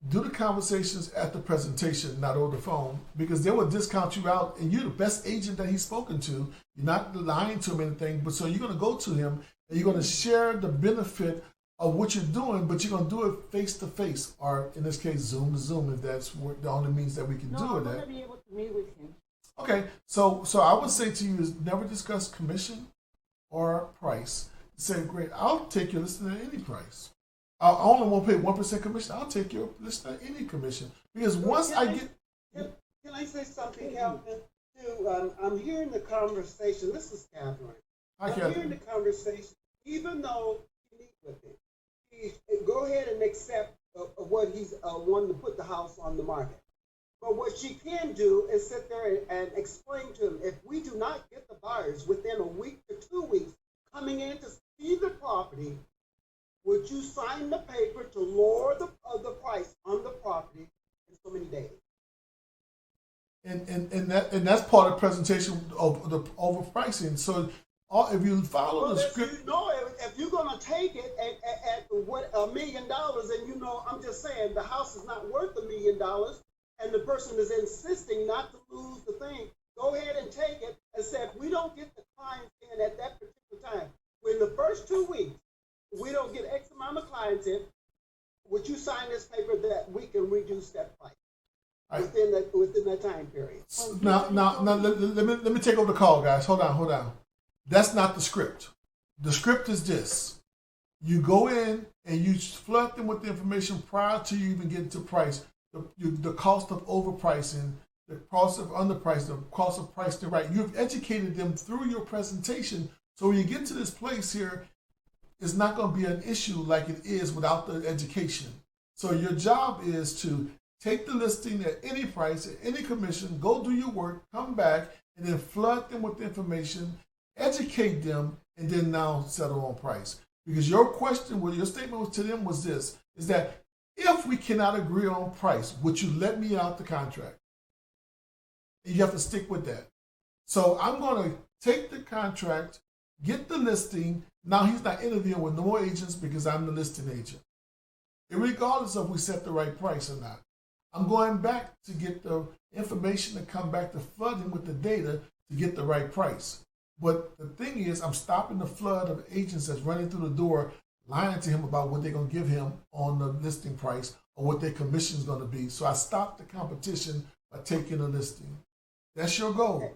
do the conversations at the presentation, not over the phone, because they will discount you out, and you're the best agent that he's spoken to. You're not lying to him or anything, but so you're going to go to him and you're going to share the benefit of what you're doing, but you're going to do it face to face, or in this case, Zoom to Zoom, if that's the only means that we can No, do I'm it. going to be able to meet with him. Okay, so I would say to you is never discuss commission or price. Say, great, I'll take your listing at any price. I only want to pay 1% commission. I'll take your listing at any commission. Because once I get... Can I say something, Calvin? Too, I'm hearing the conversation. This is Catherine. Hi, I'm Catherine. hearing the conversation. Even though you meet with him, go ahead and accept what he's wanting to put the house on the market. But what she can do is sit there and explain to him, if we do not get the buyers within a week to 2 weeks coming in to see the property, would you sign the paper to lower the price on the property in so many days? And that's part of the presentation of the overpricing. So if you follow the script, you know, if you're gonna take it at what $1 million, and you know, I'm just saying the house is not worth $1 million, and the person is insisting not to lose the thing, go ahead and take it and say, if we don't get the clients in at that particular time, in the first 2 weeks, we don't get X amount of clients in, would you sign this paper that we can reduce that price within that time period? Now, let me take over the call, guys. Hold on. That's not the script. The script is this. You go in and you flood them with the information prior to you even getting to price. The cost of overpricing, the cost of underpricing, the cost of pricing right. You've educated them through your presentation. So when you get to this place here, it's not going to be an issue like it is without the education. So your job is to take the listing at any price, at any commission, go do your work, come back, and then flood them with the information, educate them, and then now settle on price. Because your question, your statement to them was this, is that if we cannot agree on price, would you let me out the contract? And you have to stick with that. So I'm going to take the contract, get the listing. Now he's not interviewing with no more agents because I'm the listing agent. And regardless of if we set the right price or not, I'm going back to get the information to come back to flood him with the data to get the right price. But the thing is, I'm stopping the flood of agents that's running through the door, lying to him about what they're going to give him on the listing price or what their commission is going to be. So I stopped the competition by taking the listing. That's your goal.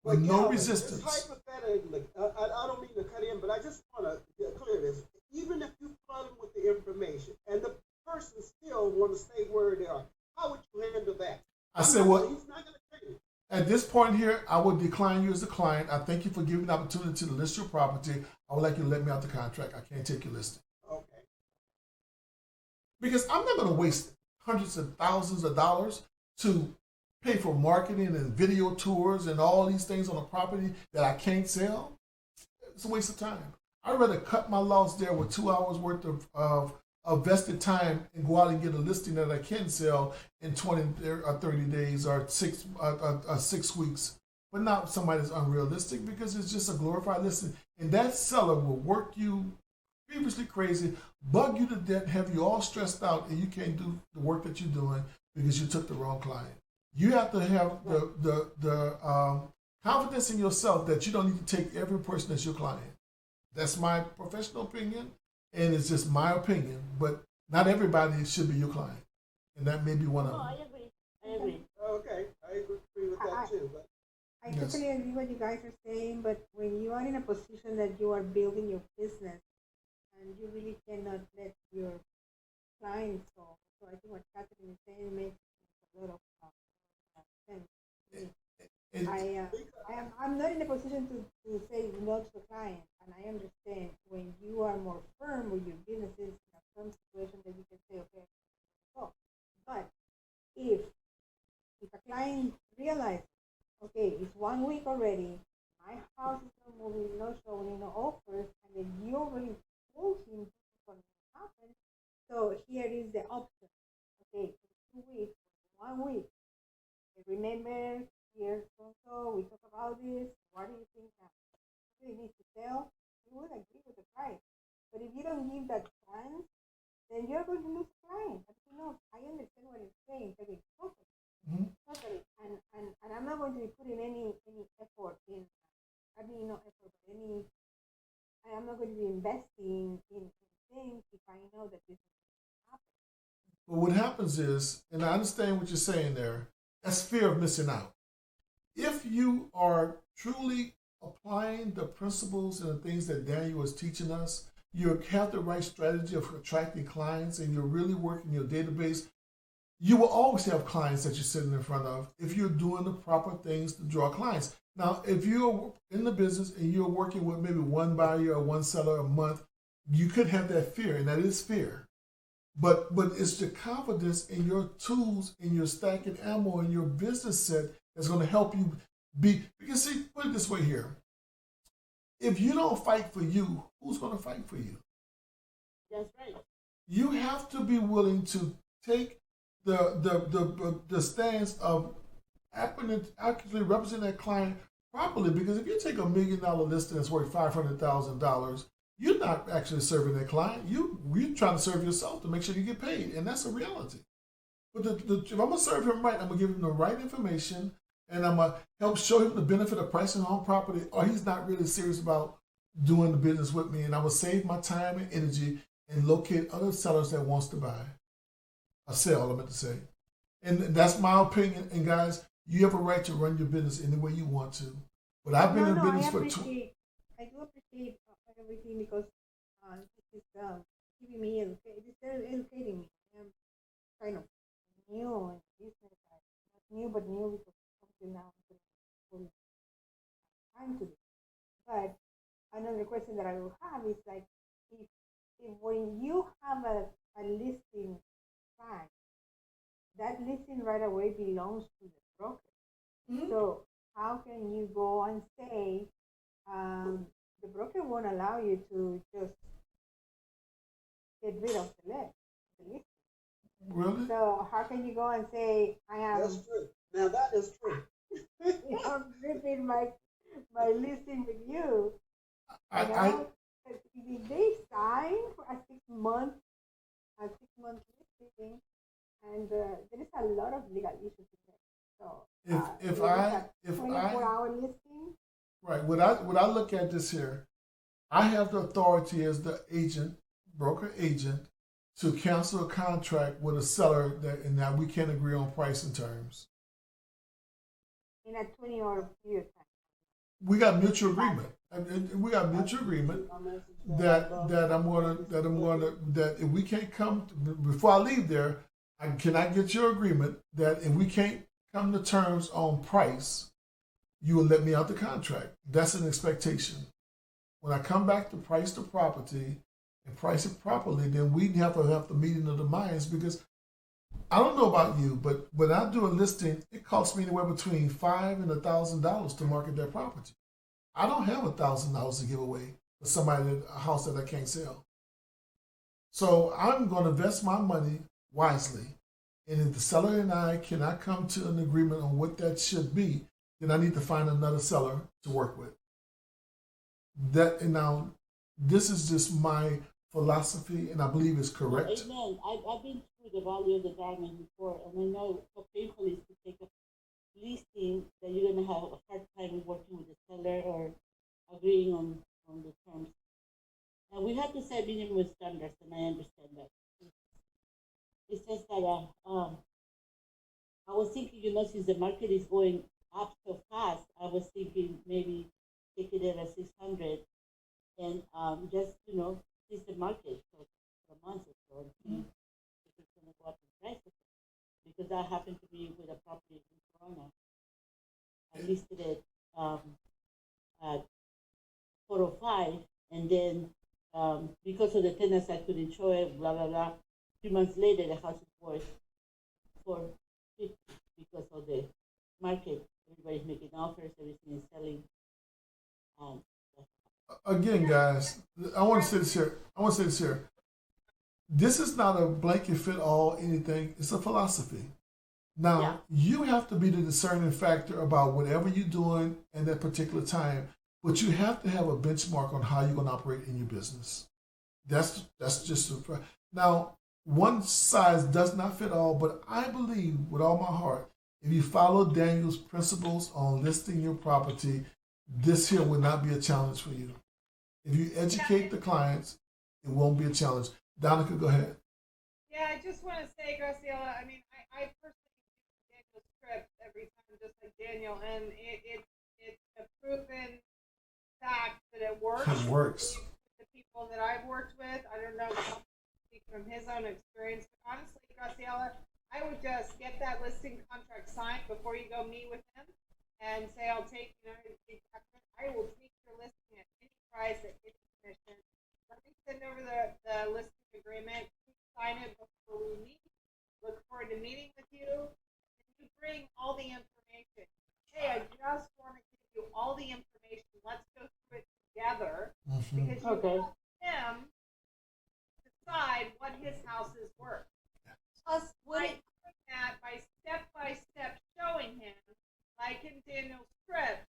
With no resistance. Hypothetically, I don't mean to cut in, but I just want to clear this. Even if you flood them with the information and the person still want to stay where they are, how would you handle that? I said, well, he's not going to trade it. At this point here, I would decline you as a client. I thank you for giving the opportunity to list your property. I would like you to let me out the contract. I can't take your listing. Okay. Because I'm not going to waste hundreds of thousands of dollars to pay for marketing and video tours and all these things on a property that I can't sell. It's a waste of time. I'd rather cut my loss there with 2 hours worth of vested time and go out and get a listing that I can sell in 20 or 30 days or 6 weeks, but not somebody that's unrealistic because it's just a glorified listing. And that seller will work you previously crazy, bug you to death, have you all stressed out, and you can't do the work that you're doing because you took the wrong client. You have to have the confidence in yourself that you don't need to take every person as your client. That's my professional opinion, and it's just my opinion. But not everybody should be your client, and that may be one of them. I agree. Okay, I agree with that too. But I totally agree what you guys are saying, but when you are in a position that you are building your business and you really cannot let your clients go, so I think what Catherine is saying makes a lot of sense. I'm not in a position to say no to the client, and I understand when you are more firm with your businesses in a firm situation that you can say, okay, go. But if a client realizes, okay, it's 1 week already, my house is not moving, no showing, no offers, and then you already told him what's going to happen, so here is the option. Okay, 2 weeks, 1 week. Remember, here, so we talk about this. What do you think now? You need to sell. You would agree with the price. But if you don't give that chance, then you're going to lose a client. But you know, I understand what you're saying. Totally. Totally. And I'm not going to be putting any effort in. I mean, no effort, but I am not going to be investing in things if I know that this is happening. But what happens is, and I understand what you're saying there, that's fear of missing out. If you are truly applying the principles and the things that Daniel is teaching us, you have the right strategy of attracting clients and you're really working your database, you will always have clients that you're sitting in front of if you're doing the proper things to draw clients. Now, if you're in the business and you're working with maybe one buyer or one seller a month, you could have that fear, and that is fear. But it's the confidence in your tools, in your stacking ammo, in your business set that's going to help you be. Because see, put it this way here. if you don't fight for you, who's going to fight for you? That's right. You have to be willing to take the stance of accurately represent that client properly. Because if you take $1 million listing that's worth $500,000, you're not actually serving that client. You're trying to serve yourself to make sure you get paid, and that's a reality. But if I'm gonna serve him right, I'm gonna give him the right information, and I'm gonna help show him the benefit of pricing on property, or he's not really serious about doing the business with me, and I will save my time and energy and locate other sellers that wants to buy. A sell, I meant to say. And that's my opinion. And guys, you have a right to run your business any way you want to. But I've been in business for I do appreciate everything because this is giving me educating me. I'm kind of new in business. Not new, but new because something now I'm time to do. But another question that I will have is like, if when you have a listing sign, that listing right away belongs to the broker. Mm-hmm. So how can you go and say the broker won't allow you to just get rid of the listing? Really? So how can you go and say I am? That's true. Now that is true. I'm ripping my listing with you. If they sign for a 6 month listing, and there is a lot of legal issues in there. So if I 24-hour listing. Right. When I look at this here, I have the authority as the agent, broker agent, to cancel a contract with a seller and that we can't agree on price and terms. In a 20-hour period time. We got mutual agreement. We got mutual agreement that if we can't come before I leave there, can I get your agreement that if we can't come to terms on price, you will let me out the contract. That's an expectation. When I come back to price the property and price it properly, then we have to have the meeting of the minds, because I don't know about you, but when I do a listing, it costs me anywhere between $500 and $1,000 to market that property. I don't have $1,000 to give away for somebody a house that I can't sell. So I'm going to invest my money wisely. And if the seller and I cannot come to an agreement on what that should be, then I need to find another seller to work with. Now, this is just my philosophy, and I believe it's correct. Amen. I've been through the value of the diamond before, and I know how painful it is to take a listing that you're going to have a hard time working with the seller or agreeing on the terms. And we have to set minimum standards, and I understand that. It's just that I was thinking, since the market is going up so fast, I was thinking maybe take it at a 600 and just, seize the market for a month or so and see if it's going to go up in price. Because that happened to me with a property in Corona. I listed it at 405, and then because of the tenants I couldn't show it, blah, blah, blah. 3 months later, the house is worth 450 because of the market. Everybody's making offers, everything is selling. Again, guys, I want to say this here. This is not a blanket fit all anything. It's a philosophy. Now, You have to be the discerning factor about whatever you're doing in that particular time, but you have to have a benchmark on how you're going to operate in your business. That's just now. One size does not fit all, but I believe with all my heart, if you follow Daniel's principles on listing your property, this here will not be a challenge for you. If you educate the clients, it won't be a challenge. Donica, go ahead. Yeah, I just want to say, Graciela, I mean, I personally use Daniel's script every time, just like Daniel, and it's a proven fact that it works. It works. The people that I've worked with, I don't know from his own experience, but honestly, Graciela, I would just get that listing contract signed before you go meet with him and say, I'll take, I will take your listing at any price, at any commission. Let me send over the listing agreement, sign it before we meet. Look forward to meeting with you. And you bring all the information. Hey, I just want to give you all the information. Let's go through it together. because you Okay. help him decide what his house is worth. Plus, would By it, doing that, by step showing him, like in Daniel's script,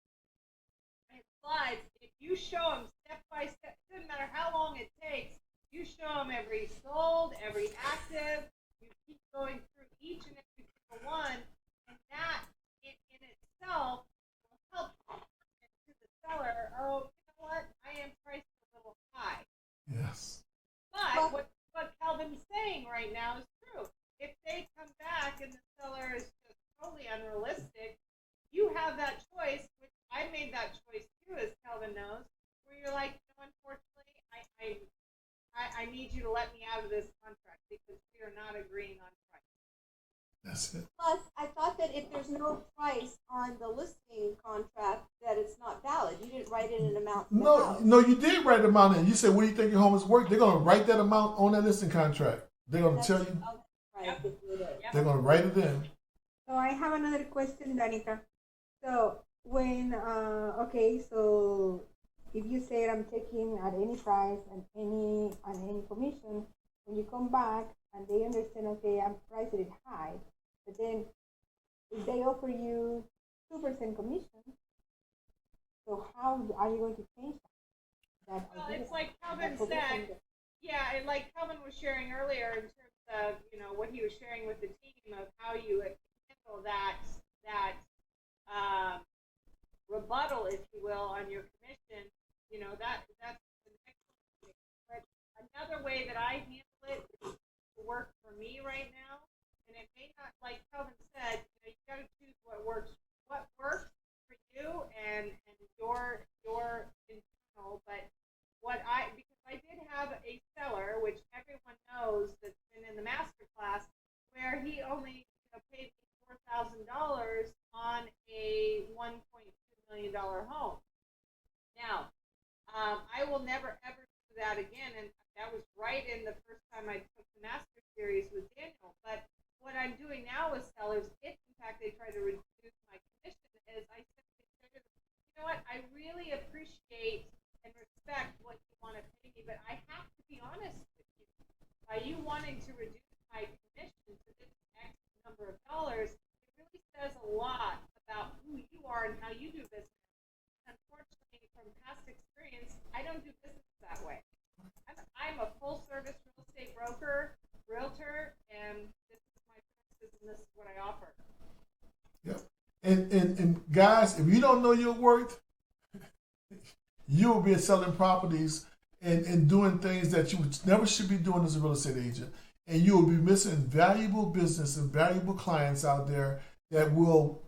and slides, if you show him step by step, it doesn't matter how long it takes, you show him every sold, every active, you keep going through each and every single one, and that in itself will help to the seller, oh, you know what, I am priced a little high. Yes. But what Calvin's saying right now is true. If they come back and the seller is just totally unrealistic, you have that choice, which I made that choice too, as Calvin knows, where you're like, no, unfortunately, I need you to let me out of this contract because we are not agreeing on price. That's it. plus, I thought that if there's no price on the listing contract, that it's not valid. You didn't write in an amount. For the No, house. no, you did write the amount in. You said, what do you think your home is worth? They're going to write that amount on that listing contract. They're going to tell you. Right, Yep. if you did. Yep. They're going to write it in. So I have another question, Danica. So when okay, so if you said I'm taking at any price and any commission, when you come back and they understand, okay, I'm priced it high, but then if they offer you 2% commission, so how are you going to change that? Well, idea? it's like Calvin That commission said. Yeah, and like Calvin was sharing earlier in terms of, what he was sharing with the team of how you would handle that rebuttal, if you will, on your commission. That's an excellent thing. But another way that I handle it to work for me right now, and it may not, like Calvin said, you got to choose what works for you and your internal. But because I did have a seller, which everyone knows that's been in the master class, where he only paid me $4,000 on a $1.2 million home. Now, I will never ever do that again, and that was right in the first time I took the master series with Daniel. But what I'm doing now with sellers, if in fact they try to reduce my commission, is I simply say to them, you know what, I really appreciate and respect what you want to pay me, but I have to be honest with you. By you wanting to reduce my commission to this X number of dollars, it really says a lot about who you are and how you do business. Unfortunately, from past experience, I don't do business that way. I'm a full service real estate broker, realtor, and this is my services and this is what I offer. Yep. And guys, if you don't know your worth, you will be selling properties and doing things that you never should be doing as a real estate agent. And you will be missing valuable business and valuable clients out there that will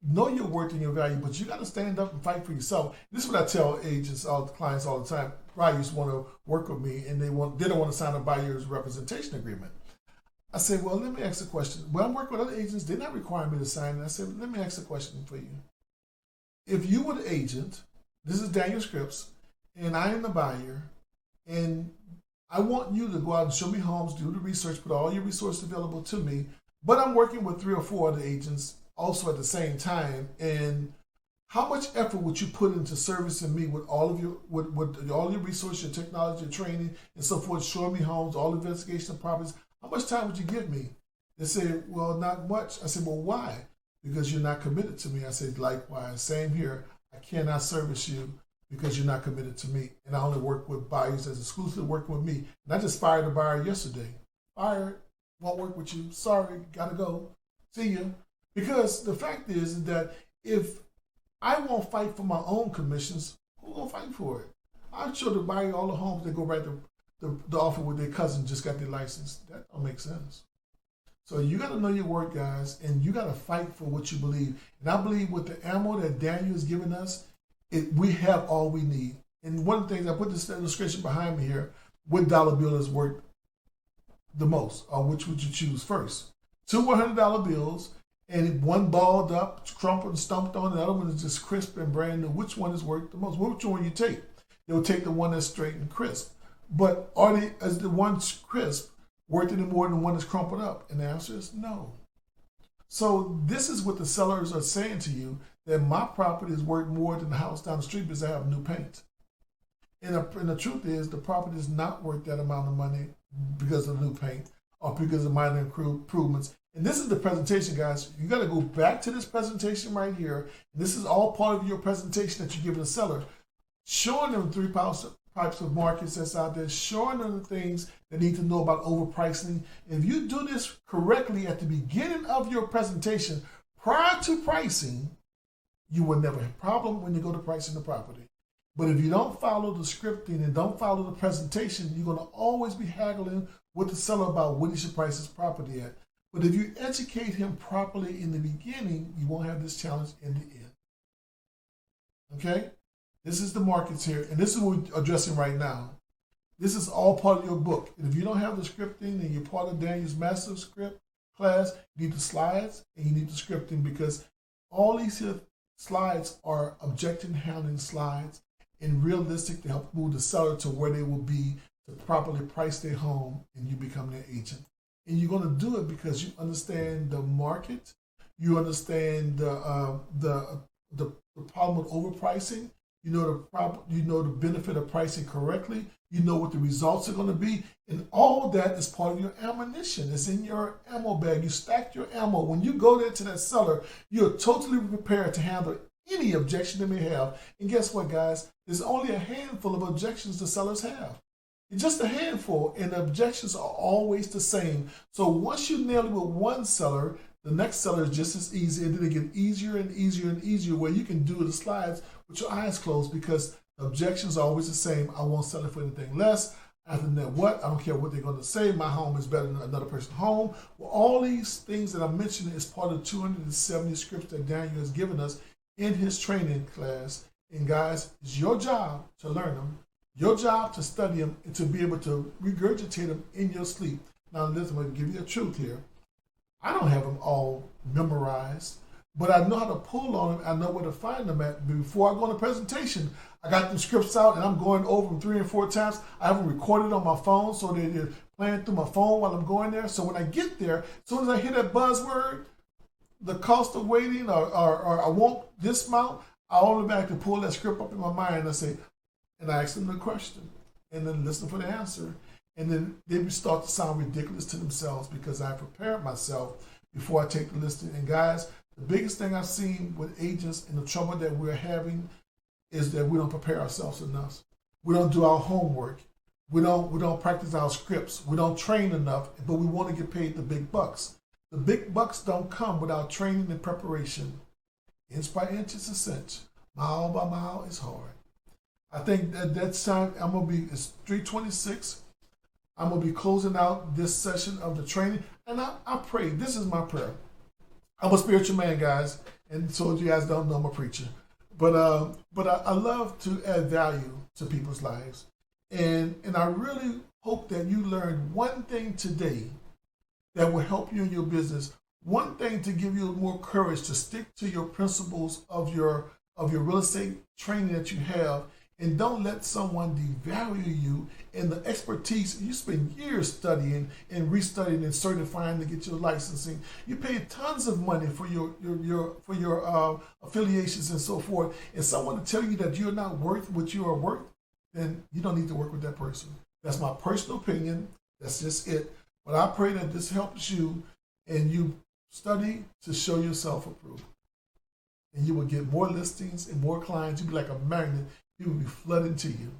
know your worth and your value, but you got to stand up and fight for yourself. This is what I tell agents, all clients all the time. Buyers want to work with me and they don't want to sign a buyer's representation agreement. I say, well, let me ask a question. When I'm working with other agents, they're not requiring me to sign it. I said, let me ask a question for you. If you were the agent, this is Daniel Scripps, and I am the buyer, and I want you to go out and show me homes, do the research, put all your resources available to me, but I'm working with 3 or 4 other agents also at the same time, and how much effort would you put into servicing me with all of your with all your resources, your technology, your training, and so forth, showing me homes, all investigation properties? How much time would you give me? They said, well, not much. I said, well, why? Because you're not committed to me. I said, likewise, same here. I cannot service you because you're not committed to me. And I only work with buyers that's exclusively working with me. And I just fired a buyer yesterday. Fired, won't work with you. Sorry, gotta go. See ya. Because the fact is that if I won't fight for my own commissions, who gonna fight for it? I'm sure the buyer all the homes, they go write the offer with their cousin just got their license. That don't make sense. So you got to know your work, guys, and you got to fight for what you believe. And I believe with the ammo that Daniel has given us, we have all we need. And one of the things, I put this illustration behind me here, what dollar bill is worth the most, or which would you choose first? 2 $100 bills, and one balled up, crumpled and stumped on, and the other one is just crisp and brand new. Which one is worth the most? Which one you take? They'll take the one that's straight and crisp. But is the one crisp worth any more than the one that's crumpled up? And the answer is no. So this is what the sellers are saying to you, that my property is worth more than the house down the street because I have new paint. And the truth is, the property is not worth that amount of money because of new paint or because of minor improvements. And this is the presentation, guys. You got to go back to this presentation right here. This is all part of your presentation that you give the seller, showing them 3 types of markets that's out there, showing them the things they need to know about overpricing. If you do this correctly at the beginning of your presentation, prior to pricing, you will never have a problem when you go to pricing the property. But if you don't follow the scripting and don't follow the presentation, you're going to always be haggling with the seller about what he should price his property at. But if you educate him properly in the beginning, you won't have this challenge in the end. Okay? This is the markets here, and this is what we're addressing right now. This is all part of your book. And if you don't have the scripting and you're part of Daniel's master script class, you need the slides and you need the scripting, because all these here slides are objection handling slides and realistic to help move the seller to where they will be to properly price their home and you become their agent. And you're going to do it because you understand the market, you understand the problem with overpricing, you know the benefit of pricing correctly, you know what the results are going to be, and all that is part of your ammunition. It's in your ammo bag. You stack your ammo. When you go there to that seller, you're totally prepared to handle any objection they may have. And guess what, guys? There's only a handful of objections the sellers have. It's just a handful, and the objections are always the same. So once you nail it with one seller, the next seller is just as easy, and then it gets easier and easier and easier, where you can do the slides with your eyes closed because the objections are always the same. I won't sell it for anything less. After that, what? I don't care what they're going to say. My home is better than another person's home. Well, all these things that I'm mentioning is part of the 270 scripts that Daniel has given us in his training class. And guys, it's your job to learn them, your job to study them, and to be able to regurgitate them in your sleep. Now, listen, I'm going to give you the truth here. I don't have them all memorized, but I know how to pull on them. I know where to find them at. Before I go on a presentation, I got them scripts out and I'm going over them 3 and 4 times. I have them recorded on my phone so they're playing through my phone while I'm going there. So when I get there, as soon as I hear that buzzword, the cost of waiting or I won't dismount, I automatically pull that script up in my mind and I say, and I ask them the question and then listen for the answer. And then they start to sound ridiculous to themselves because I prepared myself before I take the listing. And guys, the biggest thing I've seen with agents and the trouble that we're having is that we don't prepare ourselves enough. We don't do our homework. We don't practice our scripts. We don't train enough, but we want to get paid the big bucks. The big bucks don't come without training and preparation. Inch by inch is a cinch. Mile by mile is hard. I think that's time it's 3:26. I'm going to be closing out this session of the training. And I pray, this is my prayer. I'm a spiritual man, guys. And so you guys don't know I'm a preacher. But I love to add value to people's lives. And I really hope that you learned one thing today that will help you in your business. One thing to give you more courage to stick to your principles of your real estate training that you have. And don't let someone devalue you and the expertise. You spend years studying and restudying and certifying to get your licensing. You pay tons of money for your affiliations and so forth. And someone to tell you that you're not worth what you are worth, then you don't need to work with that person. That's my personal opinion. That's just it. But I pray that this helps you and you study to show yourself approved. And you will get more listings and more clients. You'll be like a magnet. People will be flooding to you.